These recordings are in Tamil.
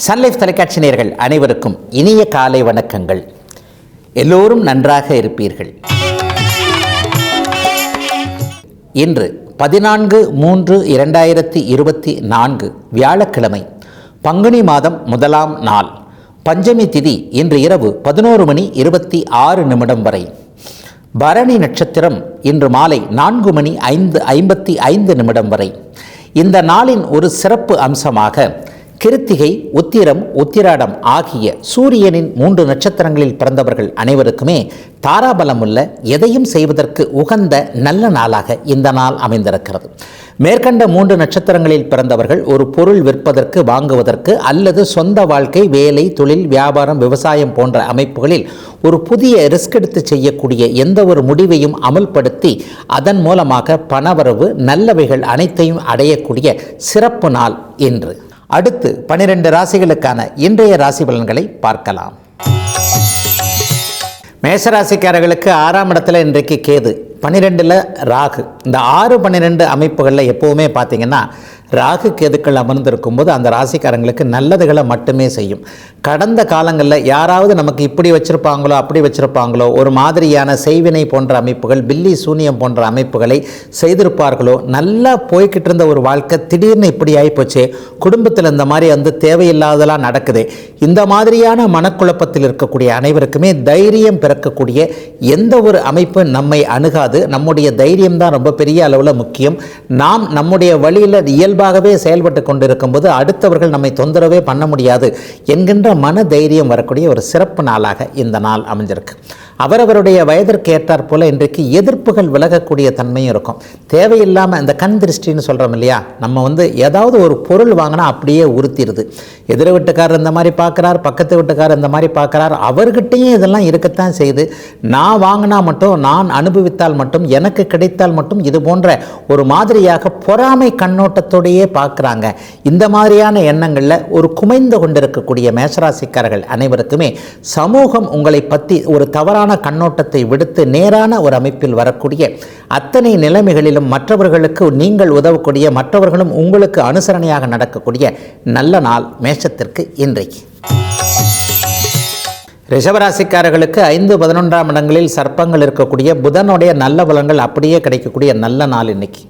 சன்லைஃப் தொலைக்காட்சி நேயர்கள் அனைவருக்கும் இனிய காலை வணக்கங்கள். எல்லோரும் நன்றாக இருப்பீர்கள். இன்று 14/3/2024 வியாழக்கிழமை, பங்குனி மாதம் 1ஆம் நாள், பஞ்சமி திதி. இன்று இரவு 11:26 வரை. பரணி நட்சத்திரம் இன்று மாலை 4:55 வரை. இந்த நாளின் ஒரு சிறப்பு அம்சமாக கிருத்திகை, உத்திரம், உத்திராடம் ஆகிய சூரியனின் 3 நட்சத்திரங்களில் பிறந்தவர்கள் அனைவருக்குமே தாராபலமுள்ள, எதையும் செய்வதற்கு உகந்த நல்ல நாளாக இந்த நாள் அமைந்திருக்கிறது. மேற்கண்ட 3 நட்சத்திரங்களில் பிறந்தவர்கள் ஒரு பொருள் விற்பதற்கு, வாங்குவதற்கு அல்லது சொந்த வாழ்க்கை, வேலை, தொழில், வியாபாரம், விவசாயம் போன்ற அமைப்புகளில் ஒரு புதிய ரிஸ்க் எடுத்து செய்யக்கூடிய எந்த ஒரு முடிவையும் அமல்படுத்தி அதன் மூலமாக பணவரவு, நல்லவைகள் அனைத்தையும் அடையக்கூடிய சிறப்பு நாள் இன்று. அடுத்து 12 ராசிகளுக்கான இன்றைய ராசி பலன்களை பார்க்கலாம். மேஷராசிக்காரர்களுக்கு 6ஆம் இடத்துல இன்றைக்கு கேது, 12ல் ராகு. இந்த 6-12 அமைப்புகளில் எப்போவுமே பார்த்திங்கன்னா ராகு கேதுக்கள் அமர்ந்திருக்கும் போது அந்த ராசிக்காரங்களுக்கு நல்லதுகளை மட்டுமே செய்யும். கடந்த காலங்களில் யாராவது நமக்கு இப்படி வச்சுருப்பாங்களோ அப்படி வச்சுருப்பாங்களோ, ஒரு மாதிரியான செய்வினை போன்ற அமைப்புகள், பில்லி சூனியம் போன்ற அமைப்புகளை செய்திருப்பார்களோ, நல்லா போய்கிட்டு இருந்த ஒரு வாழ்க்கை திடீர்னு இப்படி ஆகிப்போச்சு, குடும்பத்தில் இந்த மாதிரி தேவையில்லாதெல்லாம் நடக்குது, இந்த மாதிரியான மனக்குழப்பத்தில் இருக்கக்கூடிய அனைவருக்குமே தைரியம் பிறக்கக்கூடிய எந்த ஒரு அமைப்பு நம்மை அணுகாது. நம்முடைய தைரியம் தான் ரொம்ப பெரிய அளவில் முக்கியம். நாம் நம்முடைய வழியில் இயல்பாகவே செயல்பட்டு கொண்டிருக்கும் போது அடுத்தவர்கள் நம்மை தொந்தரவே பண்ண முடியாது என்கின்ற மன தைரியம் வரக்கூடிய ஒரு சிறப்பு நாளாக இந்த நாள் அமைஞ்சிருக்கு. அவரவருடைய வயதிற்கு ஏற்றாற் போல இன்றைக்கு எதிர்ப்புகள் விலகக்கூடிய தன்மையும் இருக்கும். தேவையில்லாமல் இந்த கண் திருஷ்டின்னு சொல்கிறோம் இல்லையா, நம்ம ஏதாவது ஒரு பொருள் வாங்கினா அப்படியே உறுத்திடுது. எதிர வீட்டுக்காரர் இந்த மாதிரி பார்க்குறார், பக்கத்து வீட்டுக்காரர் இந்த மாதிரி பார்க்குறார், அவர்கிட்டையும் இதெல்லாம் இருக்கத்தான் செய்யுது. நான் வாங்கினா மட்டும், நான் அனுபவித்தால் மட்டும், எனக்கு கிடைத்தால் மட்டும், இது போன்ற ஒரு மாதிரியாக பொறாமை கண்ணோட்டத்தோடையே பார்க்குறாங்க. இந்த மாதிரியான எண்ணங்களில் ஒரு குமைந்து கொண்டிருக்கக்கூடிய மேஷராசிக்காரர்கள் அனைவருக்குமே சமூகம் உங்களை பற்றி ஒரு தவறான கண்ணோட்டத்தை விடுத்து நேரான ஒரு அமைப்பில் வரக்கூடிய அத்தனை நிலைமைகளிலும் மற்றவர்களுக்கு நீங்கள் உதவக்கூடிய, மற்றவர்களும் உங்களுக்கு அனுசரணையாக நடக்கக்கூடிய நல்ல நாள் மேஷத்திற்கு இன்றைக்கு. ரிஷபராசிக்காரர்களுக்கு 5-11ஆம் இடங்களில் சர்ப்பங்கள் இருக்கக்கூடிய புதனுடைய நல்ல பலன்கள் அப்படியே கிடைக்கக்கூடிய நல்ல நாள் இன்னைக்கு.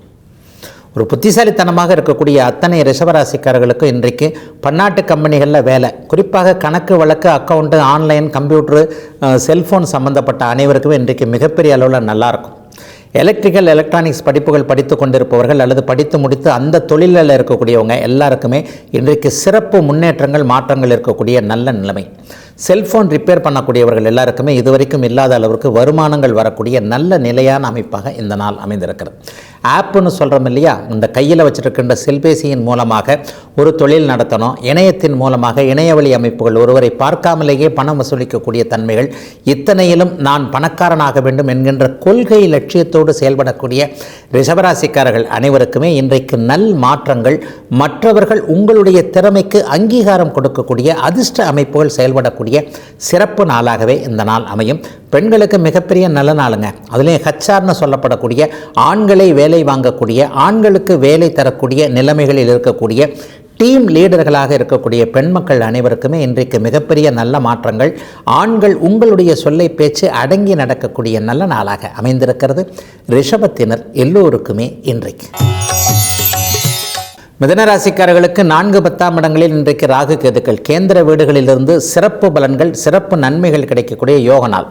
ஒரு புத்திசாலித்தனமாக இருக்கக்கூடிய அத்தனை ரிஷபராசிக்காரர்களுக்கு இன்றைக்கு பன்னாட்டு கம்பெனிகளில் வேலை, குறிப்பாக கணக்கு வழக்கு, அக்கௌண்ட்டு, ஆன்லைன், கம்ப்யூட்டரு, செல்ஃபோன் சம்மந்தப்பட்ட அனைவருக்குமே இன்றைக்கு மிகப்பெரிய அளவில் நல்லாயிருக்கும். எலக்ட்ரிக்கல், எலக்ட்ரானிக்ஸ் படிப்புகள் படித்து கொண்டிருப்பவர்கள் அல்லது படித்து முடித்து அந்த தொழிலில் இருக்கக்கூடியவங்க எல்லாருக்குமே இன்றைக்கு சிறப்பு முன்னேற்றங்கள், மாற்றங்கள் இருக்கக்கூடிய நல்ல நிலைமை. செல்ஃபோன் ரிப்பேர் பண்ணக்கூடியவர்கள் எல்லாருக்குமே இதுவரைக்கும் இல்லாத அளவிற்கு வருமானங்கள் வரக்கூடிய நல்ல நிலையான அமைப்பாக இந்த நாள் அமைந்திருக்கிறது. ஆப்புன்னு சொல்கிறோம் இல்லையா, இந்த கையில் வச்சுருக்கின்ற செல்பேசியின் மூலமாக ஒரு தொழில் நடத்தணும், இணையத்தின் மூலமாக இணையவழி அமைப்புகள், ஒருவரை பார்க்காமலேயே பணம் வசூலிக்கக்கூடிய தன்மைகள், இத்தனையிலும் நான் பணக்காரனாக வேண்டும் என்கின்ற கொள்கை லட்சியத்தோடு செயல்படக்கூடிய ரிஷபராசிக்காரர்கள் அனைவருக்குமே இன்றைக்கு நல் மாற்றங்கள், மற்றவர்கள் உங்களுடைய திறமைக்கு அங்கீகாரம் கொடுக்கக்கூடிய அதிர்ஷ்ட அமைப்புகள் செயல்படக்கூடிய சிறப்பு நாளாகவே இந்த நாள் அமையும். பெண்களுக்கு மிகப்பெரிய நல்ல நாளுங்க. அதுலேயும் ஹச்ஆர்னு சொல்லப்படக்கூடிய ஆண்களை வேலை வாங்கக்கூடிய, ஆண்களுக்கு வேலை தரக்கூடிய நிலைமைகளில் இருக்கக்கூடிய டீம் லீடர்களாக இருக்கக்கூடிய பெண் மக்கள் அனைவருக்குமே இன்றைக்கு மிகப்பெரிய நல்ல மாற்றங்கள், ஆண்கள் உங்களுடைய சொல்லை பேச்சு அடங்கி நடக்கக்கூடிய நல்ல நாளாக அமைந்திருக்கிறது ரிஷபத்தினர் எல்லோருக்குமே இன்றைக்கு. மிதுனராசிக்காரர்களுக்கு 4-10ஆம் இடங்களில் இன்றைக்கு ராகு கேதுக்கள், கேந்திர வீடுகளிலிருந்து சிறப்பு பலன்கள், சிறப்பு நன்மைகள் கிடைக்கக்கூடிய யோக நாள்.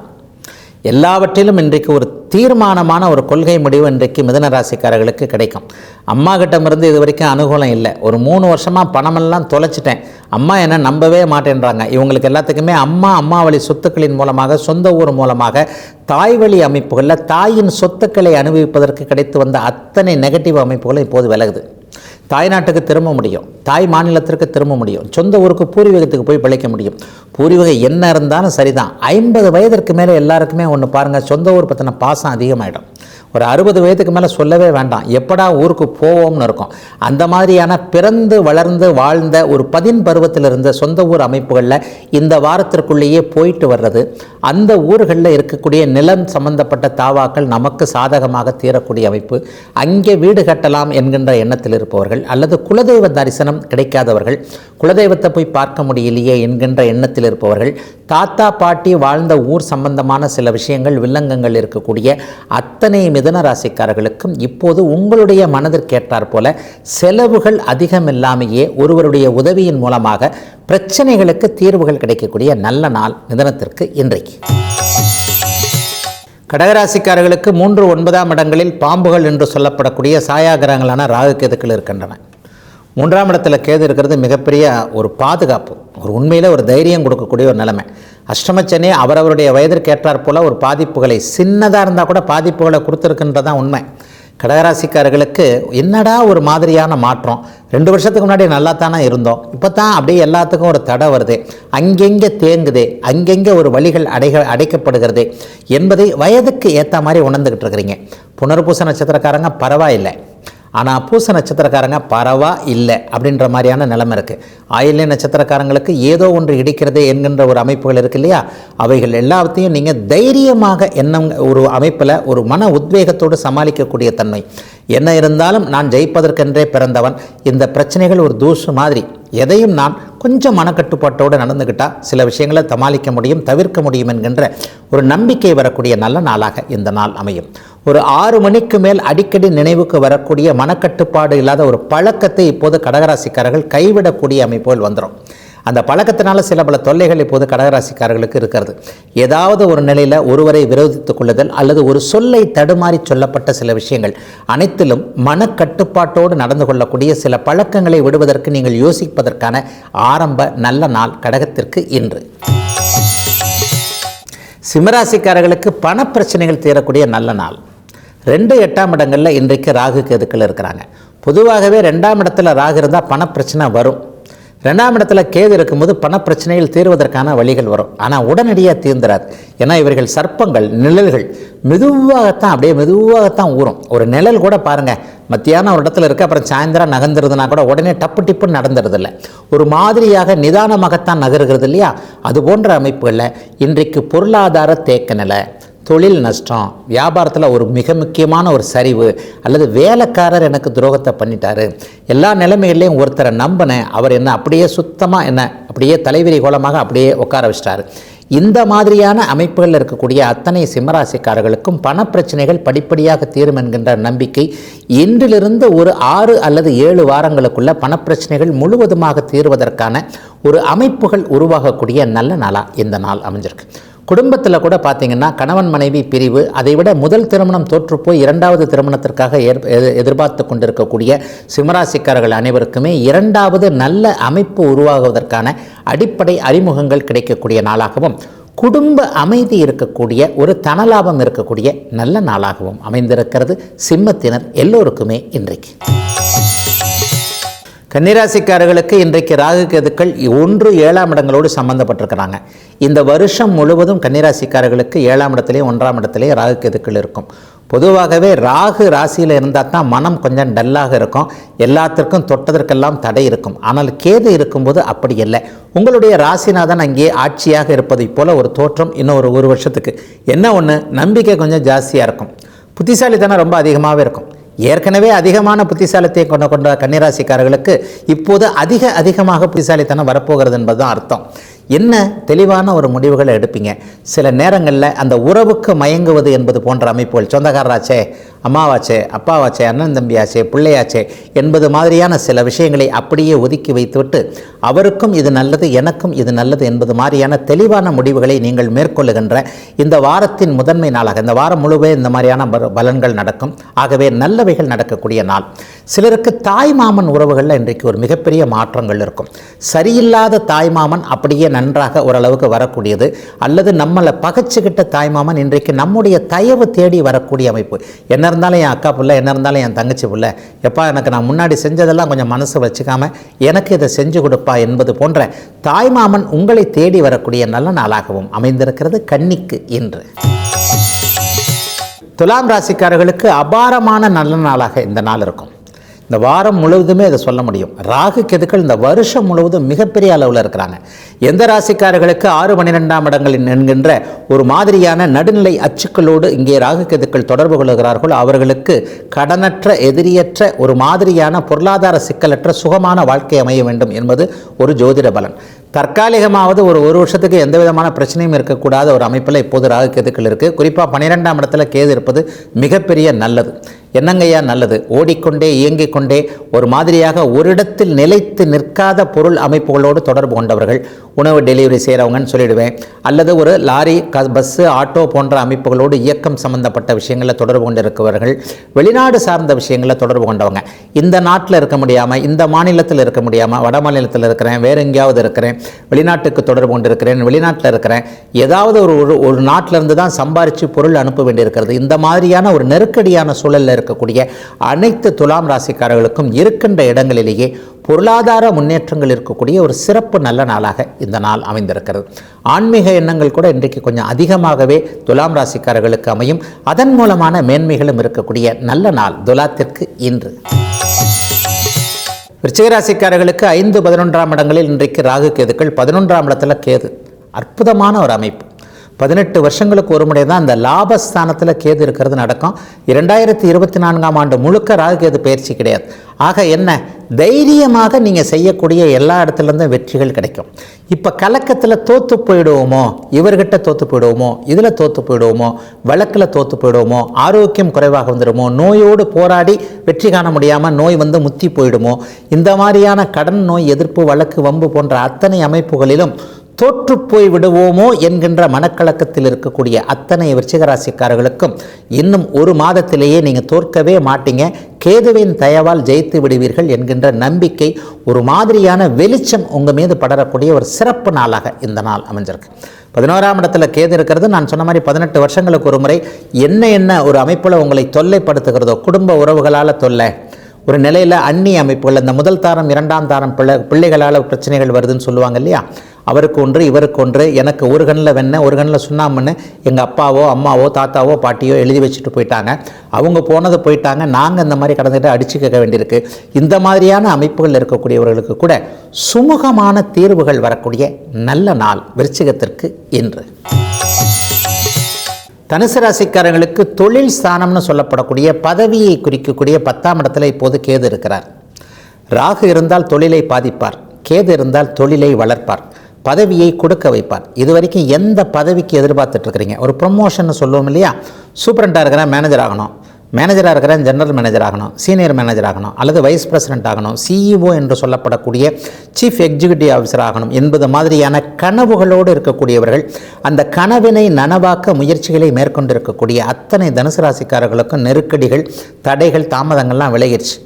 எல்லாவற்றிலும் இன்றைக்கு ஒரு தீர்மானமான ஒரு கொள்கை முடிவு இன்றைக்கு மிதுனராசிக்காரர்களுக்கு கிடைக்கும். அம்மா கிட்டமிருந்து இது வரைக்கும் அனுகூலம் இல்லை, ஒரு 3 வருஷமாக பணமெல்லாம் தொலைச்சிட்டேன், அம்மா என்ன நம்பவே மாட்டேன்றாங்க. இவங்களுக்கு எல்லாத்துக்குமே அம்மா வழி சொத்துக்களின் மூலமாக, சொந்த ஊர் மூலமாக, தாய் வழி அமைப்புகளில் தாயின் சொத்துக்களை அனுபவிப்பதற்கு கிடைத்து வந்த அத்தனை நெகட்டிவ் அமைப்புகளும் இப்போது விலகுது. தாய்நாட்டுக்கு திரும்ப முடியும், தாய் மாநிலத்திற்கு திரும்ப முடியும், சொந்த ஊருக்கு பூர்வீகத்துக்கு போய் பிழைக்க முடியும். பூர்வீகம் என்ன இருந்தாலும் சரிதான். 50 வயதிற்கு மேலே எல்லாருக்குமே ஒன்று பாருங்கள், சொந்த ஊர் பற்றின பாசம் அதிகமாகிடும். ஒரு 60 வயதுக்கு மேலே சொல்லவே வேண்டாம், எப்படா ஊருக்கு போவோம்னு இருக்கும். அந்த மாதிரியான பிறந்து வளர்ந்து வாழ்ந்த ஒரு 10 பருவத்தில் இருந்த சொந்த ஊர் அமைப்புகளில் இந்த வாரத்திற்குள்ளேயே போயிட்டு வர்றது, அந்த ஊர்களில் இருக்கக்கூடிய நிலம் சம்பந்தப்பட்ட தாவாக்கள் நமக்கு சாதகமாக தீரக்கூடிய அமைப்பு, அங்கே வீடு கட்டலாம் என்கின்ற எண்ணத்தில் இருப்பவர்கள் அல்லது குலதெய்வ தரிசனம் தரிசனம் கிடைக்காதவர்கள், குலதெய்வத்தை போய் பார்க்க முடியலையே என்கின்ற எண்ணத்தில் இருப்பவர்கள், தாத்தா பாட்டி வாழ்ந்த ஊர் சம்பந்தமான சில விஷயங்கள் வில்லங்கங்கள் இருக்கக்கூடிய அத்தனை மிதுன ராசிக்காரர்களுக்கும் இப்போது உங்களுடைய மனதிற்கேற்றாற் போல செலவுகள் அதிகம் இல்லாமையே ஒருவருடைய உதவியின் மூலமாக பிரச்சனைகளுக்கு தீர்வுகள் கிடைக்கக்கூடிய நல்ல நாள் மிதுனத்திற்கு இன்றைக்கு. கடகராசிக்காரர்களுக்கு 3, 9ஆம் இடங்களில் பாம்புகள் என்று சொல்லப்படக்கூடிய சாயாகிரகங்களான ராகு கேதுக்கள் இருக்கின்றன. 3ஆம் இடத்துல கேது இருக்கிறது மிகப்பெரிய ஒரு பாதுகாப்பு, ஒரு உண்மையில் ஒரு தைரியம் கொடுக்கக்கூடிய ஒரு நிலைமை. அஷ்டமச்சனி அவரவருடைய வயதிற்கேற்றாற் போல ஒரு பாதிப்புகளை சின்னதாக இருந்தால் கூட பாதிப்புகளை கொடுத்துருக்குன்றதான் உண்மை. கடகராசிக்காரர்களுக்கு என்னடா ஒரு மாதிரியான மாற்றம், 2 வருஷத்துக்கு முன்னாடி நல்லா தானே இருந்தோம், இப்போ தான் அப்படியே எல்லாத்துக்கும் ஒரு தடை வருது, அங்கெங்கே தேங்குதே, அங்கெங்கே ஒரு வழிகள் அடைக்கப்படுகிறது என்பதை வயதுக்கு ஏற்ற மாதிரி உணர்ந்துக்கிட்டு இருக்கிறீங்க. புனர்பூச நட்சத்திரக்காரங்க பரவாயில்லை, ஆனால் பூச நட்சத்திரக்காரங்க பரவா இல்லை அப்படின்ற மாதிரியான நிலைமை இருக்குது. ஆயில்ய நட்சத்திரக்காரங்களுக்கு ஏதோ ஒன்று இடிக்கிறது என்கின்ற ஒரு அமைப்புகள் இருக்குது இல்லையா, அவைகள் எல்லாத்தையும் நீங்கள் தைரியமாக எண்ணம் ஒரு அமைப்பில் ஒரு மன உத்வேகத்தோடு சமாளிக்கக்கூடிய தன்மை. என்ன இருந்தாலும் நான் ஜெயிப்பதற்கென்றே பிறந்தவன், இந்த பிரச்சனைகள் ஒரு தூசு மாதிரி, எதையும் நான் கொஞ்சம் மனக்கட்டுப்பாட்டோடு நடந்துக்கிட்டால் சில விஷயங்களை சமாளிக்க முடியும், தவிர்க்க முடியும் என்கின்ற ஒரு நம்பிக்கை வரக்கூடிய நல்ல நாளாக இந்த நாள் அமையும். ஒரு 6 மணிக்கு மேல் அடிக்கடி நினைவுக்கு வரக்கூடிய மனக்கட்டுப்பாடு இல்லாத ஒரு பழக்கத்தை இப்போது கடகராசிக்காரர்கள் கைவிடக்கூடிய அமைப்புகள் வந்துடும். அந்த பழக்கத்தினால சில பல தொல்லைகள் இப்போது கடகராசிக்காரர்களுக்கு இருக்கிறது. ஏதாவது ஒரு நிலையில் ஒருவரை விரோதித்துக் கொள்ளுதல் அல்லது ஒரு சொல்லை தடுமாறி சொல்லப்பட்ட சில விஷயங்கள் அனைத்திலும் மனக்கட்டுப்பாட்டோடு நடந்து கொள்ளக்கூடிய சில பழக்கங்களை விடுவதற்கு நீங்கள் யோசிப்பதற்கான ஆரம்ப நல்ல நாள் கடகத்திற்கு இன்று. சிம்மராசிக்காரர்களுக்கு பணப்பிரச்சனைகள் தீரக்கூடிய நல்ல நாள். 2, 8ஆம் இடங்களில் இன்றைக்கு ராகு கேதுக்கள் இருக்கிறாங்க. பொதுவாகவே 2ஆம் இடத்துல ராகு இருந்தால் பணப்பிரச்சனை வரும். 2ஆம் இடத்துல கேது இருக்கும்போது பணப்பிரச்சனைகள் தீர்வதற்கான வழிகள் வரும், ஆனால் உடனடியாக தீர்ந்துடாது. ஏன்னா இவர்கள் சர்ப்பங்கள், நிழல்கள் அப்படியே மெதுவாகத்தான் ஊறும். ஒரு நிழல் கூட பாருங்கள், மத்தியானம் ஒரு இடத்துல இருக்குது, அப்புறம் சாயந்தரம் நகர்ந்துருதுன்னா கூட உடனே டப்பு டிப்புன்னு நடந்துருதில்ல, ஒரு மாதிரியாக நிதானமாகத்தான் நகருகிறது இல்லையா. அது போன்ற அமைப்புகளில் இன்றைக்கு பொருளாதார தேக்க நிலை, தொழில் நஷ்டம், வியாபாரத்தில் ஒரு மிக முக்கியமான ஒரு சரிவு, அல்லது வேலைக்காரர் எனக்கு துரோகத்தை பண்ணிட்டாரு, எல்லா நிலைமைகள்லையும் ஒருத்தரை நம்பினேன், அவர் என்ன அப்படியே சுத்தமாக என்ன அப்படியே தலைவிரி கோலமாக அப்படியே உட்கார வச்சிட்டாரு. இந்த மாதிரியான அமைப்புகளில் இருக்கக்கூடிய அத்தனை சிம்மராசிக்காரர்களுக்கும் பணப்பிரச்சனைகள் படிப்படியாக தீரும் என்கின்ற நம்பிக்கை இன்றிலிருந்து ஒரு 6 அல்லது 7 வாரங்களுக்குள்ள பணப்பிரச்சனைகள் முழுவதுமாக தீர்வதற்கான ஒரு அமைப்புகள் உருவாகக்கூடிய நல்ல நாளாக இந்த நாள் அமைஞ்சிருக்கு. குடும்பத்தில் கூட பார்த்திங்கன்னா கணவன் மனைவி பிரிவு, அதைவிட முதல் திருமணம் தோற்றுப்போய் 2வது திருமணத்திற்காக எதிர்பார்த்து கொண்டிருக்கக்கூடிய சிம்மராசிக்காரர்கள் அனைவருக்குமே 2வது நல்ல அமைப்பு உருவாகுவதற்கான அடிப்படை அறிமுகங்கள் கிடைக்கக்கூடிய நாளாகவும், குடும்ப அமைதி இருக்கக்கூடிய ஒரு தனலாபம் இருக்கக்கூடிய நல்ல நாளாகவும் அமைந்திருக்கிறது சிம்மத்தினர் எல்லோருக்குமே இன்றைக்கு. கன்னிராசிக்காரர்களுக்கு இன்றைக்கு ராகு கேதுக்கள் 1, 7ஆம் இடங்களோடு சம்பந்தப்பட்டிருக்கிறாங்க. இந்த வருஷம் முழுவதும் கன்னிராசிக்காரர்களுக்கு 7ஆம் இடத்துலேயும் 1ஆம் இடத்துலேயும் ராகு கேதுக்கள் இருக்கும். பொதுவாகவே ராகு ராசியில் இருந்தால் தான் மனம் கொஞ்சம் டல்லாக இருக்கும், எல்லாத்திற்கும் தொட்டதற்கெல்லாம் தடை இருக்கும். ஆனால் கேது இருக்கும்போது அப்படி இல்லை. உங்களுடைய ராசிநாதன் அங்கே ஆட்சியாக இருப்பதை போல ஒரு தோற்றம் இன்னும் ஒரு வருஷத்துக்கு. என்ன ஒன்று, நம்பிக்கை கொஞ்சம் ஜாஸ்தியாக இருக்கும், புத்திசாலித்தனம் ரொம்ப அதிகமாகவே இருக்கும். ஏற்கனவே அதிகமான புத்திசாலித்தை கொண்ட கன்னிராசிக்காரர்களுக்கு இப்போது அதிகமாக புத்திசாலித்தனம் வரப்போகிறது என்பதுதான் அர்த்தம். என்ன தெளிவான ஒரு முடிவுகளை எடுப்பீங்க. சில நேரங்களில் அந்த உறவுக்கு மயங்குவது என்பது போன்ற அமைப்புகள், சொந்தக்காரராச்சே, அம்மாவாச்சே, அப்பாவாச்சே, அண்ணன் தம்பியாச்சே, பிள்ளையாச்சே என்பது மாதிரியான சில விஷயங்களை அப்படியே ஒதுக்கி வைத்துவிட்டு அவருக்கும் இது நல்லது, எனக்கும் இது நல்லது என்பது மாதிரியான தெளிவான முடிவுகளை நீங்கள் மேற்கொள்ளுகின்ற இந்த வாரத்தின் முதன்மை நாளாக, இந்த வாரம் முழுவே இந்த மாதிரியான பலன்கள் நடக்கும். ஆகவே நல்லவைகள் நடக்கக்கூடிய நாள். சிலருக்கு தாய்மாமன் உறவுகளில் இன்றைக்கு ஒரு மிகப்பெரிய மாற்றங்கள் இருக்கும். சரியில்லாத தாய்மாமன் அப்படியே நன்றாக ஓரளவுக்கு வரக்கூடியது, அல்லது நம்மளை பகைச்சுக்கிட்ட தாய்மாமன் இன்றைக்கு நம்முடைய தயவு தேடி வரக்கூடிய அமைப்பு. என்ன இருந்தாலும் என் அக்கா பிள்ளை, என்ன இருந்தாலும் என் தங்கச்சி பிள்ளை, எப்பா எனக்கு நான் முன்னாடி செஞ்சதெல்லாம் கொஞ்சம் மனசு வச்சுக்காம எனக்கு இதை செஞ்சு கொடுப்பா என்பது போன்ற தாய்மாமன் உங்களை தேடி வரக்கூடிய நல்ல நாளாகவும் அமைந்திருக்கிறது கன்னிக்கு இன்று. துலாம் ராசிக்காரர்களுக்கு அபாரமான நல்ல நாளாக இந்த நாள் இருக்கும். இந்த வாரம் முழுவதுமே இதை சொல்ல முடியும். ராகு கேதுக்கள் இந்த வருஷம் முழுவதும் மிகப்பெரிய அளவில் இருக்கிறாங்க. எந்த ராசிக்காரர்களுக்கு 6 12ஆம் இடங்கள் என்கின்ற ஒரு மாதிரியான நடுநிலை அச்சுக்களோடு இங்கே ராகு கேதுக்கள் தொடர்பு கொள்கிறார்களோ அவர்களுக்கு கடனற்ற, எதிரியற்ற, ஒரு மாதிரியான பொருளாதார சிக்கலற்ற சுகமான வாழ்க்கை அமைய வேண்டும் என்பது ஒரு ஜோதிட பலன். தற்காலிகமாவது ஒரு வருஷத்துக்கு எந்த விதமான பிரச்சனையும் இருக்கக்கூடாத ஒரு அமைப்பில் இப்போது ராகு கேதுக்கள் இருக்குது. குறிப்பாக 12ஆம் இடத்துல கேது இருப்பது மிகப்பெரிய நல்லது. என்னங்கய்யா நல்லது? ஓடிக்கொண்டே இயங்கிக் கொண்டே ஒரு மாதிரியாக ஒரு இடத்தில் நிலைத்து நிற்காத பொருள் அமைப்புகளோடு தொடர்பு கொண்டவர்கள், உணவு டெலிவரி செய்கிறவங்கன்னு சொல்லிடுவேன், அல்லது ஒரு லாரி, பஸ்ஸு, ஆட்டோ போன்ற அமைப்புகளோடு இயக்கம் சம்பந்தப்பட்ட விஷயங்களில் தொடர்பு கொண்டு இருக்கிறவர்கள், வெளிநாடு சார்ந்த விஷயங்களில் தொடர்பு கொண்டவங்க, இந்த நாட்டில் இருக்க முடியாமல், இந்த மாநிலத்தில் இருக்க முடியாமல், வட மாநிலத்தில் இருக்கிறேன், வேறு எங்கேயாவது இருக்கிறேன், வெளிநாட்டுக்கு தொடர்பு கொண்டு இருக்கிறேன், வெளிநாட்டில் இருக்கிறேன், ஏதாவது ஒரு நாட்டிலிருந்து தான் சம்பாரித்து பொருள் அனுப்ப வேண்டியிருக்கிறது, இந்த மாதிரியான ஒரு நெருக்கடியான சூழலில் இருக்கக்கூடிய அனைத்து துலாம் ராசிக்காரர்களுக்கும் இருக்கின்ற இடங்களிலேயே பொருளாதார முன்னேற்றங்கள் இருக்கக்கூடிய ஒரு சிறப்பு நல்ல நாளாக இந்த நாள் அமைந்திருக்கிறது. ஆன்மீக எண்ணங்கள் கூட இன்றைக்கு கொஞ்சம் அதிகமாகவே துலாம் ராசிக்காரர்களுக்கு அமையும். அதன் மூலமான மேன்மைகளும் இருக்கக்கூடிய நல்ல நாள் துலாத்திற்கு இன்று. விருச்சிக ராசிக்காரர்களுக்கு 5 11ஆம் இடங்களில் இன்றைக்கு ராகு கேதுக்கள், 11ஆம் இடத்துல கேது. அற்புதமான ஒரு அமைப்பு. 18 வருஷங்களுக்கு ஒரு முறை தான் அந்த லாபஸ்தானத்தில் கேது இருக்கிறது நடக்கும். 2024ஆம் ஆண்டு முழுக்க ராகு கேது பயிற்சி கிடையாது. ஆக என்ன, தைரியமாக நீங்கள் செய்யக்கூடிய எல்லா இடத்துலேருந்தும் வெற்றிகள் கிடைக்கும். இப்போ கலக்கத்தில் தோற்று போயிடுவோமோ, இவர்கிட்ட தோற்று போயிடுவோமோ, இதில் தோற்று போயிடுவோமோ, வழக்கில் தோற்று போயிடுவோமோ, ஆரோக்கியம் குறைவாக வந்துடுமோ, நோயோடு போராடி வெற்றி காண முடியாமல் நோய் வந்து முத்தி போயிடுமோ, இந்த மாதிரியான கடன் நோய் எதிர்ப்பு, வழக்கு, வம்பு போன்ற அத்தனை அமைப்புகளிலும் தோற்று போய் விடுவோமோ என்கின்ற மனக்கலக்கத்தில் இருக்கக்கூடிய அத்தனை விருச்சிகராசிக்காரர்களுக்கும் இன்னும் ஒரு மாதத்திலேயே நீங்கள் தோற்கவே மாட்டீங்க, கேதுவின் தயவால் ஜெயித்து விடுவீர்கள் என்கின்ற நம்பிக்கை, ஒரு மாதிரியான வெளிச்சம் உங்கள் மீது படரக்கூடிய ஒரு சிறப்பு நாளாக இந்த நாள் அமைஞ்சிருக்கு. 11ஆம் இடத்துல கேது இருக்கிறது. நான் சொன்ன மாதிரி 18 வருஷங்களுக்கு ஒரு முறை என்ன ஒரு அமைப்பில் உங்களை தொல்லைப்படுத்துகிறதோ, குடும்ப உறவுகளால் தொல்லை, ஒரு நிலையில் அந்நிய அமைப்புகள், இந்த முதல் தாரம் 2ஆம் தாரம் பிள்ளைகளால் பிரச்சனைகள் வருதுன்னு சொல்லுவாங்க இல்லையா, அவருக்கு ஒன்று இவருக்கு ஒன்று, எனக்கு ஒரு கண்ணில் வெண்ணெய் ஒரு கண்ணில் சுண்ணாமண்ணு எங்கள் அப்பாவோ அம்மாவோ தாத்தாவோ பாட்டியோ எழுதி வச்சுட்டு போயிட்டாங்க, அவங்க போனது போயிட்டாங்க, நாங்கள் இந்த மாதிரி கடந்துட்டு அடிச்சு கேட்க வேண்டியிருக்கு. இந்த மாதிரியான அமைப்புகள் இருக்கக்கூடியவர்களுக்கு கூட சுமூகமான தீர்வுகள் வரக்கூடிய நல்ல நாள் விருச்சிகத்திற்கு இன்று. தனுசு ராசிக்காரர்களுக்கு தொழில் ஸ்தானம்னு சொல்லப்படக்கூடிய பதவியை குறிக்கக்கூடிய 10ஆம் இடத்துல இப்போது கேது இருக்கிறார். ராகு இருந்தால் தொழிலை பாதிப்பார், கேது இருந்தால் தொழிலை வளர்ப்பார், பதவியை கொடுக்க வைப்பார். இது வரைக்கும் எந்த பதவிக்கு எதிர்பார்த்துட்டு இருக்கிறீங்க, ஒரு ப்ரொமோஷன் சொல்லுவோம் இல்லையா, சூப்பரண்டாக இருக்கிறேன் மேனேஜர் ஆகணும், மேனேஜராக இருக்கிறேன் ஜெனரல் மேனேஜர் ஆகணும், சீனியர் மேனேஜர் ஆகணும், அல்லது வைஸ் பிரசிடென்ட் ஆகணும், சிஇஓ என்று சொல்லப்படக்கூடிய சீஃப் எக்ஸிக்யூட்டிவ் ஆஃபீஸர் ஆகணும் என்பது மாதிரியான கனவுகளோடு இருக்கக்கூடியவர்கள், அந்த கனவினை நனவாக்க முயற்சிகளை மேற்கொண்டிருக்கக்கூடிய அத்தனை தனுசு ராசிக்காரர்களுக்கும் நெருக்கடிகள், தடைகள், தாமதங்கள்லாம் விலகிடுச்சு.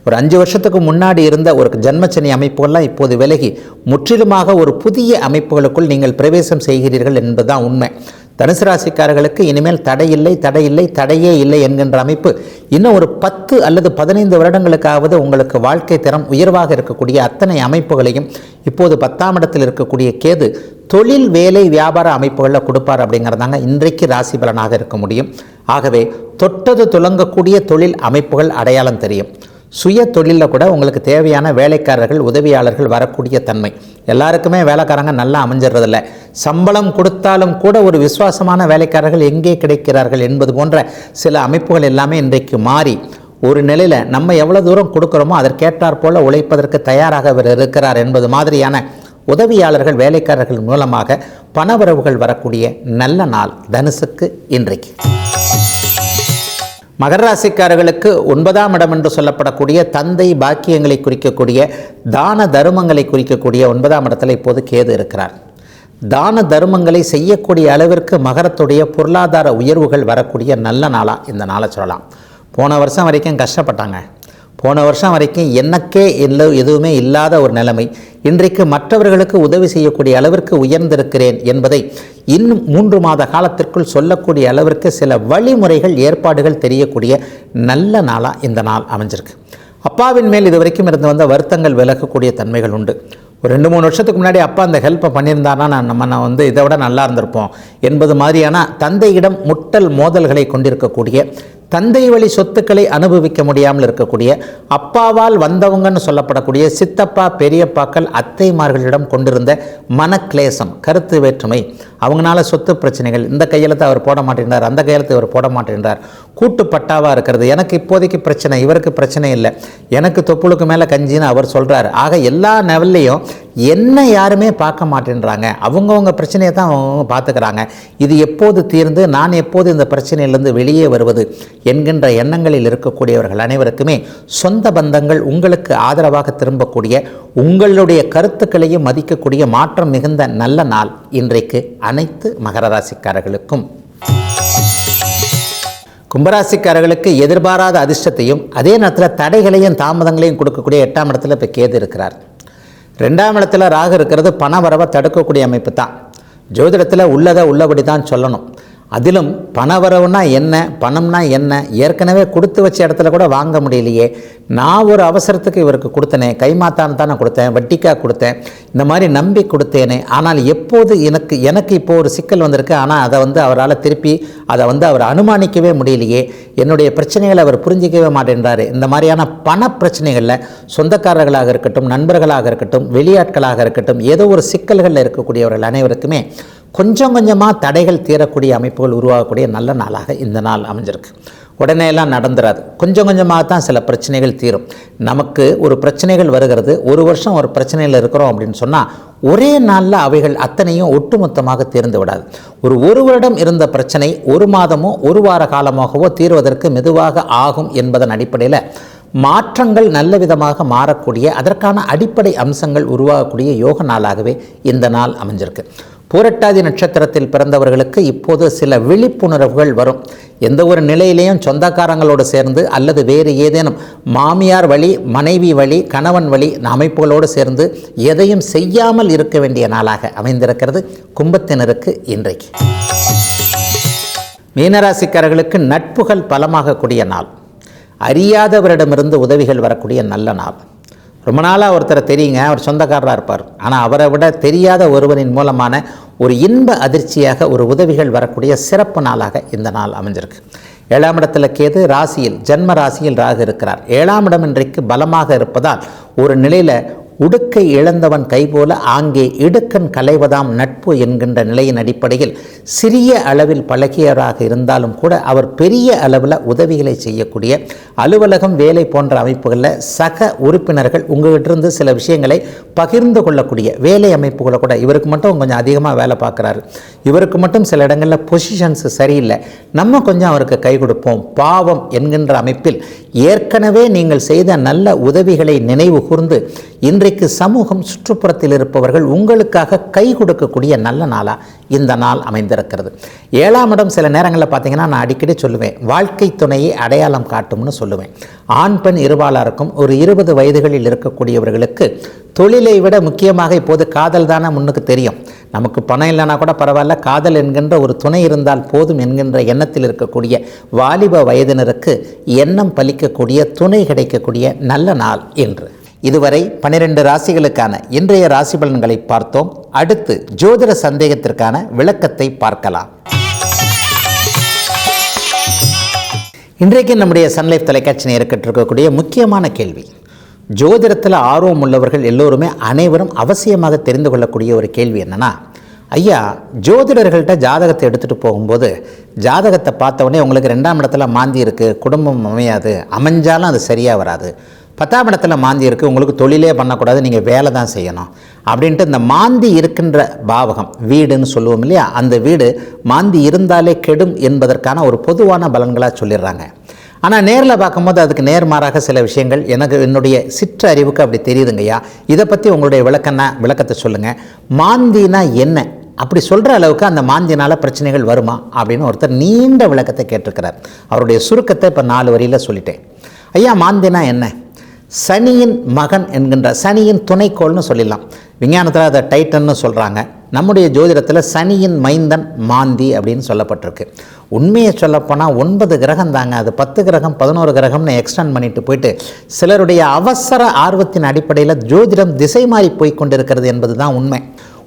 ஒரு 5 வருஷத்துக்கு முன்னாடி இருந்த ஒரு ஜன்மச்சனி அமைப்புகள்லாம் இப்போது விலகி முற்றிலுமாக ஒரு புதிய அமைப்புகளுக்குள் நீங்கள் பிரவேசம் செய்கிறீர்கள் என்பதுதான் உண்மை. தனுசு ராசிக்காரர்களுக்கு இனிமேல் தடையே இல்லை என்கின்ற அமைப்பு இன்னும் ஒரு 10 அல்லது 15 வருடங்களுக்காவது உங்களுக்கு வாழ்க்கை தரம் உயர்வாக இருக்கக்கூடிய அத்தனை அமைப்புகளையும் இப்போது 10ஆம் இடத்தில் இருக்கக்கூடிய கேது தொழில், வேலை, வியாபார அமைப்புகளில் கொடுப்பார் அப்படிங்கிறதாங்க இன்றைக்கு ராசி பலனாக இருக்க முடியும். ஆகவே தொட்டது துலங்கக்கூடிய தொழில் அமைப்புகள் அடையாளம் தெரியும். சுய தொழிலில் கூட உங்களுக்கு தேவையான வேலைக்காரர்கள், உதவியாளர்கள் வரக்கூடிய தன்மை. எல்லாருக்குமே வேலைக்காரங்க நல்லா அமைஞ்சிடுறதில்ல. சம்பளம் கொடுத்தாலும் கூட ஒரு விசுவாசமான வேலைக்காரர்கள் எங்கே கிடைக்கிறார்கள் என்பது போன்ற சில அமைப்புகள் எல்லாமே இன்றைக்கு மாறி ஒரு நிலையில் நம்ம எவ்வளோ தூரம் கொடுக்குறோமோ அதற்கேற்றாற் போல உழைப்பதற்கு தயாராக அவர் இருக்கிறார் என்பது மாதிரியான உதவியாளர்கள், வேலைக்காரர்கள் மூலமாக பணவரவுகள் வரக்கூடிய நல்ல நாள் தனுசுக்கு இன்றைக்கு. மகர ராசிக்காரர்களுக்கு 9ஆம் இடம் என்று சொல்லப்படக்கூடிய தந்தை பாக்கியங்களை குறிக்கக்கூடிய தான தருமங்களை குறிக்கக்கூடிய 9ஆம் இடத்துல இப்போது கேது இருக்கிறார். தான தருமங்களை செய்யக்கூடிய அளவிற்கு மகரத்துடைய பொருளாதார உயர்வுகள் வரக்கூடிய நல்ல நாளாக இந்த நாளை சொல்லலாம். போன வருஷம் வரைக்கும் கஷ்டப்பட்டாங்க, போன வருஷம் வரைக்கும் எனக்கே எதுவுமே இல்லாத ஒரு நிலைமை இன்றைக்கு மற்றவர்களுக்கு உதவி செய்யக்கூடிய அளவிற்கு உயர்ந்திருக்கிறேன் என்பதை இன்னும் 3 மாத காலத்திற்குள் சொல்லக்கூடிய அளவிற்கு சில வழிமுறைகள், ஏற்பாடுகள் தெரியக்கூடிய நல்ல நாளாக இந்த நாள் அமைஞ்சிருக்கு. அப்பாவின் மேல் இது வரைக்கும் இருந்து வந்த வருத்தங்கள் விலகக்கூடிய தன்மைகள் உண்டு. ஒரு 2-3 வருஷத்துக்கு முன்னாடி அப்பா அந்த ஹெல்ப்பை பண்ணியிருந்தாருன்னா நான் இதை விட நல்லா இருந்திருப்போம் என்பது மாதிரியான தந்தையிடம் முட்டல் மோதல்களை கொண்டிருக்கக்கூடிய தந்தை வழி சொத்துக்களை அனுபவிக்க முடியாமல் இருக்கக்கூடிய, அப்பாவால் வந்தவங்கன்னு சொல்லப்படக்கூடிய சித்தப்பா பெரியப்பாக்கள் அத்தைமார்களிடம் கொண்டிருந்த மனக்லேசம், கருத்து வேற்றுமை, அவங்களால சொத்து பிரச்சனைகள், இந்த கையெழுத்தை அவர் போட மாட்டேன்றார், அந்த கையெழுத்தை அவர் போட மாட்டேன்றார், கூட்டு பட்டாவாக இருக்கிறது, எனக்கு இப்போதைக்கு பிரச்சனை, இவருக்கு பிரச்சனை இல்லை, எனக்கு தொப்புளுக்கு மேலே கஞ்சின்னு அவர் சொல்கிறார். ஆக எல்லா லெவல்லையும் என்ன யாருமே பார்க்க மாட்டேன்றாங்க, அவங்கவுங்க பிரச்சனையை தான் அவங்க பார்த்துக்கிறாங்க. இது எப்போது தீர்ந்து நான் எப்போது இந்த பிரச்சனையிலிருந்து வெளியே வருவது என்கின்ற எண்ணங்களில் இருக்கக்கூடியவர்கள் அனைவருக்குமே சொந்த பந்தங்கள் உங்களுக்கு ஆதரவாக திரும்பக்கூடிய, உங்களுடைய கருத்துக்களையும் மதிக்கக்கூடிய மாற்றம் மிகுந்த நல்ல நாள் இன்றைக்கு அனைத்து மகர ராசிக்காரர்களுக்கும். கும்பராசிக்காரர்களுக்கு எதிர்பாராத அதிர்ஷ்டத்தையும் அதே நேரத்தில் தடைகளையும் தாமதங்களையும் கொடுக்கக்கூடிய 8ஆம் இடத்துல இப்போ கேது இருக்கிறார். 2ஆம் இடத்துல ராகு இருக்கிறது பண வரவை தடுக்கக்கூடிய அமைப்பு தான். ஜோதிடத்தில் உள்ளதை உள்ளபடி தான் சொல்லணும். அதிலும் பணவரவுனா என்ன, பணம்னா என்ன, ஏற்கனவே கொடுத்து வச்ச இடத்துல கூட வாங்க முடியலையே, நான் ஒரு அவசரத்துக்கு இவருக்கு கொடுத்தனே, கைமாத்தான் தானே கொடுத்தேன், வட்டிக்காக கொடுத்தேன், இந்த மாதிரி நம்பி கொடுத்தேனே, ஆனால் எப்போது எனக்கு இப்போ ஒரு சிக்கல் வந்திருக்கு, ஆனால் அதை அவரால் திருப்பி அதை அவர் அனுமானிக்கவே முடியலையே, என்னுடைய பிரச்சனைகளை அவர் புரிஞ்சிக்கவே மாட்டேன்றாரு. இந்த மாதிரியான பண பிரச்சனைகளில் சொந்தக்காரர்களாக இருக்கட்டும், நண்பர்களாக இருக்கட்டும், வெளியாட்களாக இருக்கட்டும், ஏதோ ஒரு சிக்கல்களில் இருக்கக்கூடியவர்கள் அனைவருக்குமே கொஞ்சம் கொஞ்சமாக தடைகள் தீரக்கூடிய அமைப்புகள் உருவாகக்கூடிய நல்ல நாளாக இந்த நாள் அமைஞ்சிருக்கு. உடனே எல்லாம் நடந்துராது, கொஞ்சம் கொஞ்சமாக தான் சில பிரச்சனைகள் தீரும். நமக்கு ஒரு பிரச்சனைகள் வருகிறது, ஒரு வருஷம் ஒரு பிரச்சனையில் இருக்கிறோம் அப்படின்னு சொன்னால் ஒரே நாளில் அவைகள் அத்தனையும் ஒட்டுமொத்தமாக தீர்ந்து விடாது. ஒரு வருடம் இருந்த பிரச்சனை ஒரு மாதமோ ஒரு வார காலமாகவோ தீர்வதற்கு மெதுவாக ஆகும் என்பதன் அடிப்படையில் மாற்றங்கள் நல்ல விதமாக மாறக்கூடிய, அதற்கான அடிப்படை அம்சங்கள் உருவாகக்கூடிய யோக நாளாகவே இந்த நாள் அமைஞ்சிருக்கு. பூரட்டாதி நட்சத்திரத்தில் பிறந்தவர்களுக்கு இப்போது சில விழிப்புணர்வுகள் வரும். எந்த ஒரு நிலையிலையும் சொந்தக்காரங்களோடு சேர்ந்து அல்லது வேறு ஏதேனும் மாமியார் வழி, மனைவி வழி, கணவன் வழி அமைப்புகளோடு சேர்ந்து எதையும் செய்யாமல் இருக்க வேண்டிய நாளாக அமைந்திருக்கிறது கும்பத்தினருக்கு இன்றைக்கு. மீனராசிக்காரர்களுக்கு நட்புகள் பலமாகக்கூடிய நாள், அறியாதவரிடமிருந்து உதவிகள் வரக்கூடிய நல்ல நாள். ரொம்ப நாளாக ஒருத்தரை தெரியுங்க, அவர் சொந்தக்காரராக இருப்பார், ஆனால் அவரை விட தெரியாத ஒருவரின் மூலமான ஒரு இன்ப அதிர்ச்சியாக ஒரு உதவிகள் வரக்கூடிய சிறப்பு நாளாக இந்த நாள் அமைஞ்சிருக்கு. 7ஆம் இடத்துல கேது, ராசியில் ஜன்ம ராசியில் ராகு இருக்கிறார். 7ஆம் இடம் இன்றைக்கு பலமாக இருப்பதால் ஒரு நிலையில் உடுக்கை இழந்தவன் கைபோல ஆங்கே இடுக்கன் களைவதாம் நட்பு என்கின்ற நிலையின் அடிப்படையில் சிறிய அளவில் பழகியவராக இருந்தாலும் கூட அவர் பெரிய அளவில் உதவிகளை செய்யக்கூடிய, அலுவலகம் வேலை போன்ற அமைப்புகளில் சக உறுப்பினர்கள் உங்கள்கிட்ட சில விஷயங்களை பகிர்ந்து கொள்ளக்கூடிய வேலை அமைப்புகளை கூட, இவருக்கு மட்டும் கொஞ்சம் அதிகமாக வேலை பார்க்குறாரு, இவருக்கு மட்டும் சில இடங்களில் பொசிஷன்ஸ் சரியில்லை, நம்ம கொஞ்சம் அவருக்கு கை கொடுப்போம், பாவம் என்கின்ற அமைப்பில் ஏற்கனவே நீங்கள் செய்த நல்ல உதவிகளை நினைவு கூர்ந்து இன்றைக்கு சமூகம் சுற்றுப்புறத்தில் இருப்பவர்கள் உங்களுக்காக கை கொடுக்கக்கூடிய நல்ல நாளாக இந்த நாள் அமைந்திருக்கிறது. 7ஆம் இடம் சில நேரங்களில் பார்த்தீங்கன்னா நான் அடிக்கடி சொல்லுவேன், வாழ்க்கை துணையை அடையாளம் காட்டும்னு சொல்லுவேன். ஆண் பெண் இருபாலருக்கும் ஒரு 20 வயதுகளில் இருக்கக்கூடியவர்களுக்கு தொழிலை விட முக்கியமாக இப்போது காதல் தானே முன்னுக்கு தெரியும். நமக்கு பணம் இல்லைனா கூட பரவாயில்ல, காதல் என்கின்ற ஒரு துணை இருந்தால் போதும் என்கின்ற எண்ணத்தில் இருக்கக்கூடிய வாலிப வயதினருக்கு எண்ணம் பலிக்கக்கூடிய, துணை கிடைக்கக்கூடிய நல்ல நாள் என்று. இதுவரை 12 ராசிகளுக்கான இன்றைய ராசி பலன்களை பார்த்தோம். அடுத்து ஜோதிட சந்தேகத்திற்கான விளக்கத்தை பார்க்கலாம். இன்றைக்கு நம்முடைய சன்லைஃப் தொலைக்காட்சி நேயர்களுக்கு இருக்கக்கூடிய முக்கியமான கேள்வி, ஜோதிடத்தில் ஆர்வம் உள்ளவர்கள் எல்லோருமே அனைவரும் அவசியமாக தெரிந்து கொள்ளக்கூடிய ஒரு கேள்வி என்னன்னா, ஐயா ஜோதிடர்கள்ட்ட ஜாதகத்தை எடுத்துகிட்டு போகும்போது ஜாதகத்தை பார்த்தவொடனே உங்களுக்கு 2ஆம் இடத்துல மாந்தி இருக்குது, குடும்பம் அமையாது, அமைஞ்சாலும் அது சரியாக வராது, 10ஆம் இடத்துல மாந்தி இருக்குது, உங்களுக்கு தொழிலே பண்ணக்கூடாது, நீங்கள் வேலை தான் செய்யணும் அப்படின்ட்டு இந்த மாந்தி இருக்கின்ற பாவகம் வீடுன்னு சொல்லுவோம் இல்லையா, அந்த வீடு மாந்தி இருந்தாலே கெடும் என்பதற்கான ஒரு பொதுவான பலன்களாக சொல்லிடுறாங்க. ஆனால் நேரில் பார்க்கும்போது அதுக்கு நேர்மாறாக சில விஷயங்கள் என்னுடைய சிற்றறிவுக்கு அப்படி தெரியுதுங்கய்யா, இதை பற்றி உங்களுடைய விளக்கத்தை சொல்லுங்கள், மாந்தினா என்ன, அப்படி சொல்கிற அளவுக்கு அந்த மாந்தினால் பிரச்சனைகள் வருமா அப்படின்னு ஒருத்தர் நீண்ட விளக்கத்தை கேட்டிருக்கிறார். அவருடைய சுருக்கத்தை இப்போ 4 வரியில் சொல்லிட்டேன். ஐயா மாந்தினா என்ன, சனியின் மகன் என்கின்ற, சனியின் துணைக்கோள்னு சொல்லிடலாம், விஞ்ஞானத்தில் அதை டைட்டன்னு சொல்கிறாங்க, நம்முடைய ஜோதிடத்தில் சனியின் மைந்தன் மாந்தி அப்படின்னு சொல்லப்பட்டிருக்கு. உண்மையை சொல்லப்போனால் 9 கிரகம் தாங்க, அது 10 கிரகம் 11 கிரகம்னு எக்ஸ்டெண்ட் பண்ணிட்டு போயிட்டு சிலருடைய அவசர ஆர்வத்தின் அடிப்படையில் ஜோதிடம் திசை மாறி போய் கொண்டிருக்கிறது என்பது தான் உண்மை.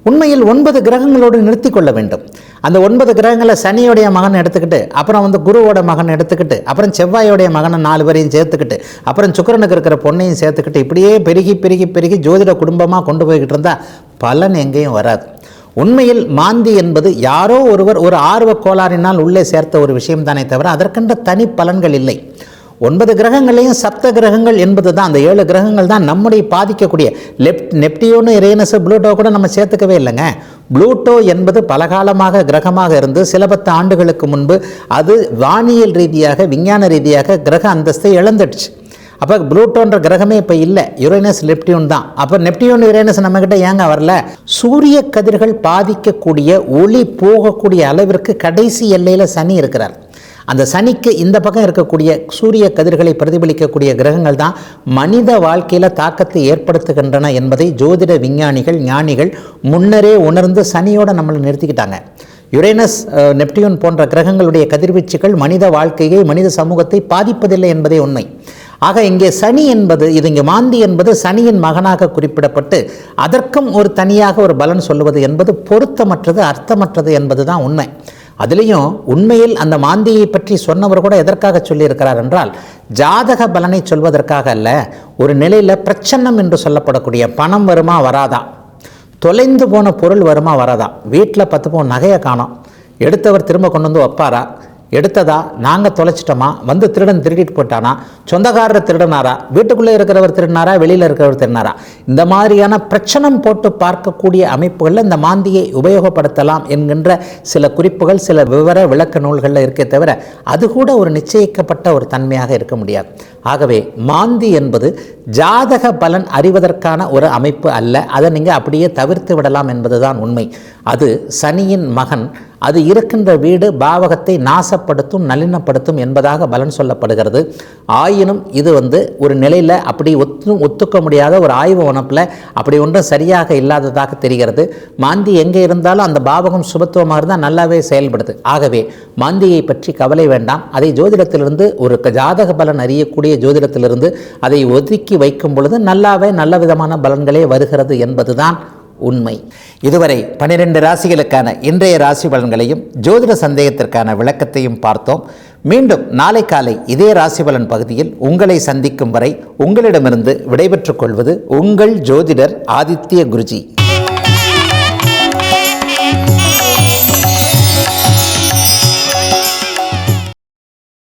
உண்மையில் 9 கிரகங்களோடு நிறுத்தி கொள்ள வேண்டும். அந்த 9 கிரகங்களை சனியோடைய மகன் எடுத்துக்கிட்டு, அப்புறம் குருவோட மகன் எடுத்துக்கிட்டு, அப்புறம் செவ்வாயோடைய மகனை 4 பேரையும் சேர்த்துக்கிட்டு, அப்புறம் சுக்கிரனுக்கு இருக்கிற பொண்ணையும் சேர்த்துக்கிட்டு, இப்படியே பெருகி பெருகி பெருகி ஜோதிட குடும்பமாக கொண்டு போய்கிட்டு இருந்தால் பலன் எங்கேயும் வராது. உண்மையில் மாந்தி என்பது யாரோ ஒருவர் ஒரு ஆர்வ கோளாறினால் உள்ளே சேர்த்த ஒரு விஷயம் தானே தவிர அதற்கென்ற தனி பலன்கள் இல்லை. 9 கிரகங்களையும் சப்த கிரகங்கள் என்பது தான், அந்த 7 கிரகங்கள் தான் நம்முடைய பாதிக்கக்கூடிய நெப்டியூனு, யுரேனஸ், ப்ளூட்டோ கூட நம்ம சேர்த்துக்கவே இல்லைங்க. ப்ளூட்டோ என்பது பலகாலமாக கிரகமாக இருந்து சில 10 ஆண்டுகளுக்கு முன்பு அது வானியல் ரீதியாக விஞ்ஞான ரீதியாக கிரக அந்தஸ்தை இழந்துடுச்சு. அப்போ ப்ளூட்டோன்ற கிரகமே இப்போ இல்லை, யுரேனஸ் நெப்டியூன் தான். அப்போ நெப்டியூன் யுரேனஸ் நம்மக்கிட்ட ஏங்க வரல? சூரிய கதிர்கள் பாதிக்கக்கூடிய ஒளி போகக்கூடிய அளவிற்கு கடைசி எல்லையில் சனி இருக்கிறார். அந்த சனிக்கு இந்த பக்கம் இருக்கக்கூடிய சூரிய கதிர்களை பிரதிபலிக்கக்கூடிய கிரகங்கள் தான் மனித வாழ்க்கையில் தாக்கத்தை ஏற்படுத்துகின்றன என்பதை ஜோதிட விஞ்ஞானிகள் ஞானிகள் முன்னரே உணர்ந்து சனியோடு நம்மளை நிறுத்திக்கிட்டாங்க. யுரேனஸ், நெப்டியூன் போன்ற கிரகங்களுடைய கதிர்வீச்சுகள் மனித வாழ்க்கையை மனித சமூகத்தை பாதிப்பதில்லை என்பதே உண்மை. ஆக இங்கே சனி என்பது இங்கே மாந்தி என்பது சனியின் மகனாக குறிப்பிடப்பட்டு அதற்கும் ஒரு தனியாக ஒரு பலன் சொல்லுவது என்பது பொருத்தமற்றது, அர்த்தமற்றது என்பது தான் உண்மை. அதுலேயும் உண்மையில் அந்த மாந்தியை பற்றி சொன்னவர் கூட எதற்காக சொல்லியிருக்கிறார் என்றால் ஜாதக பலனை சொல்வதற்காக அல்ல. ஒரு நிலையில் பிரச்சன்னம் என்று சொல்லப்படக்கூடிய பணம் வருமா வராதா, தொலைந்து போன பொருள் வருமா வராதா, வீட்டில் 10 பவுன் நகையை காணோம், எடுத்தவர் திரும்ப கொண்டு வந்து வைப்பாரா, எடுத்ததா நாங்கள் தொலைச்சிட்டோமா, திருடன் திருடிட்டு போட்டானா, சொந்தக்காரர் திருடனாரா, வீட்டுக்குள்ளே இருக்கிறவர் திருடினாரா, வெளியில் இருக்கிறவர் திருடினாரா, இந்த மாதிரியான பிரச்சனம் போட்டு பார்க்கக்கூடிய அமைப்புகளில் இந்த மாந்தியை உபயோகப்படுத்தலாம் என்கின்ற சில குறிப்புகள் சில விவர விளக்க நூல்களில் இருக்கே தவிர அது கூட ஒரு நிச்சயிக்கப்பட்ட ஒரு தன்மையாக இருக்க முடியாது. ஆகவே மாந்தி என்பது ஜாதக பலன் அறிவதற்கான ஒரு அமைப்பு அல்ல. அதை நீங்கள் அப்படியே தவிர்த்து விடலாம் என்பதுதான் உண்மை. அது சனியின் மகன், அது இருக்கின்ற வீடு பாவகத்தை நாசப்படுத்தும், நளினப்படுத்தும் என்பதாக பலன் சொல்லப்படுகிறது. ஆயினும் இது ஒரு நிலையில் அப்படி ஒத்துக்க முடியாத ஒரு ஆய்வு வனப்பில் அப்படி ஒன்றும் சரியாக இல்லாததாக தெரிகிறது. மாந்தி எங்கே இருந்தாலும் அந்த பாவகம் சுபத்துவமாக இருந்தால் நல்லாவே செயல்படுது. ஆகவே மாந்தியை பற்றி கவலை வேண்டாம். அதை ஜோதிடத்திலிருந்து ஒரு ஜாதக பலன் அறியக்கூடிய ஜோதிடத்திலிருந்து அதை ஒதுக்கி வைக்கும் பொழுது நல்ல விதமான பலன்களே வருகிறது என்பதுதான் உண்மை. இதுவரை 12 ராசிகளுக்கான இன்றைய ராசி பலன்களையும் ஜோதிட சந்தேகத்திற்கான விளக்கத்தையும் பார்த்தோம். மீண்டும் நாளை காலை இதே ராசி பலன் பகுதியில் உங்களை சந்திக்கும் வரை உங்களிடமிருந்து விடைபெற்றுக் கொள்வது உங்கள் ஜோதிடர் ஆதித்ய குருஜி.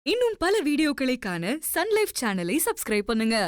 இன்னும் பல வீடியோக்களை காண சன் லைஃப் சேனலை சப்ஸ்கிரைப் பண்ணுங்க.